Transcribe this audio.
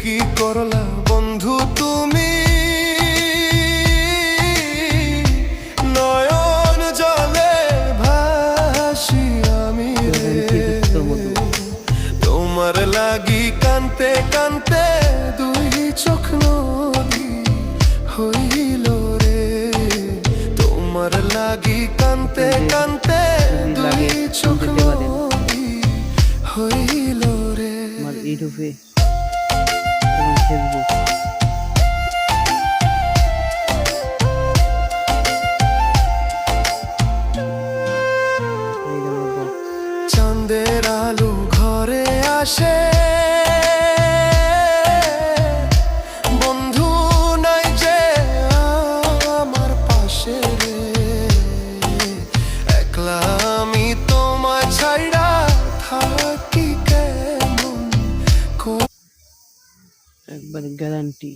কি করলা বন্ধু তুমি, নয়ন জলে ভাসি আমি রে। তোমার লাগি কানতে কানতে দুই চোখ নদী হইল রে। তোমার লাগি কানতে কানতে দুই চোখ নদী হইল রে। আমার ইউটিউবে এবং ফেসবুক চাঁদের আলো ঘরে আসে, বন্ধু নাই যে আমার পাশে রে। একলা আমি তোমায় ছাইড়া থাকি কেমন একবারে গ্যারান্টি।